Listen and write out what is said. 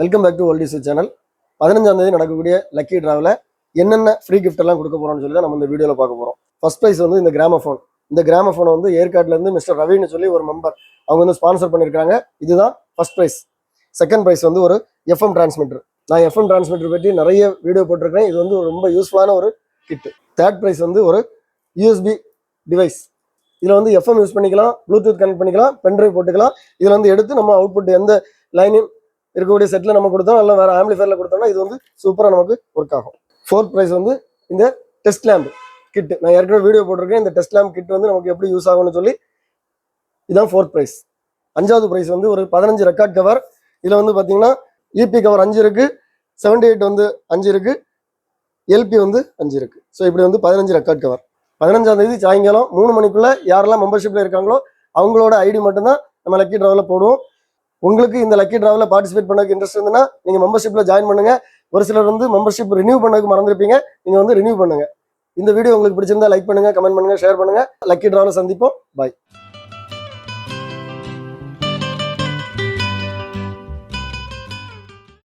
Welcome back to old is channel. 15ஆம் தேதி நடக்கக்கூடிய லக்கி டிராவில் என்னென்ன ஃப்ரீ கிஃப்ட் எல்லாம் கொடுக்க போறோம்னு சொல்லி தான் நம்ம இந்த வீடியோவில் பார்க்க போறோம். ஃபர்ஸ்ட் ப்ரைஸ் வந்து இந்த கிராமஃபோன். இந்த கிராமஃபோனை வந்து ஏற்காட்டிலேருந்து மிஸ்டர் ரவின்னு சொல்லி ஒரு மெம்பர் அவங்க வந்து ஸ்பான்சர் பண்ணியிருக்காங்க. இதுதான் ஃபர்ஸ்ட் ப்ரைஸ். செகண்ட் ப்ரைஸ் வந்து ஒரு எஃப்எம் டிரான்ஸ்மிட்டர். நான் எஃப்எம் டிரான்ஸ்மிட்டர் பற்றி நிறைய வீடியோ போட்டிருக்கேன். இது வந்து ரொம்ப யூஸ்ஃபுல்லான ஒரு கிட். தேர்ட் ப்ரைஸ் வந்து ஒரு யூஎஸ்பி டிவைஸ். இதில் வந்து எஃப்எம் யூஸ் பண்ணிக்கலாம், ப்ளூடூத் கனெக்ட் பண்ணிக்கலாம், பென்ட்ரைவ் போட்டுக்கலாம். இதில் வந்து எடுத்து நம்ம அவுட்புட் எந்த லைனையும் இருக்கக்கூடிய செட்டில் நம்ம கொடுத்தோம், இல்லை வேறு ஆம்பிளிஃபயரில் கொடுத்தோம்னா இது வந்து சூப்பராக நமக்கு ஒர்க் ஆகும். ஃபோர்த் ப்ரைஸ் வந்து இந்த டெஸ்ட் லேம்ப் கிட். நான் ஏற்கனவே வீடியோ போட்டிருக்கேன். இந்த டெஸ்ட் லேம்ப் கிட் வந்து நமக்கு எப்படி யூஸ் ஆகும்னு சொல்லி இதுதான் ஃபோர்த் ப்ரைஸ். அஞ்சாவது ப்ரைஸ் வந்து ஒரு 15 ரெக்கார்ட் கவர். இதில் வந்து பார்த்தீங்கன்னா இபி கவர் 5 இருக்குது, 78 வந்து 5 இருக்குது, எல்பி வந்து 5 இருக்குது. ஸோ இப்படி வந்து 15 ரெக்கார்ட் கவர். 15ஆம் தேதி சாயங்காலம் 3 மணிக்குள்ளே யாரெல்லாம் மெம்பர்ஷிப்பில் இருக்காங்களோ அவங்களோட ஐடி மட்டும்தான் நம்ம லக்கி டிராவில் போடுவோம். உங்களுக்கு இந்த லக்கி டிராவில் பார்ட்டிசிபேட் பண்ணதுக்கு இன்ட்ரெஸ்ட் இருந்ததுன்னா நீங்கள் மெம்பர்ஷிப்பில் ஜாயின் பண்ணுங்க. ஒரு சிலர் வந்து மெம்பர்ஷிப் ரினியூ பண்ணதுக்கு மறந்துருப்பீங்க, நீங்கள் வந்து ரினியூ பண்ணுங்க. இந்த வீடியோ உங்களுக்கு பிடிச்சிருந்தா லைக் பண்ணுங்க, கமெண்ட் பண்ணுங்க, ஷேர் பண்ணுங்க. லக்கி டிராவில் சந்திப்போம். பாய்.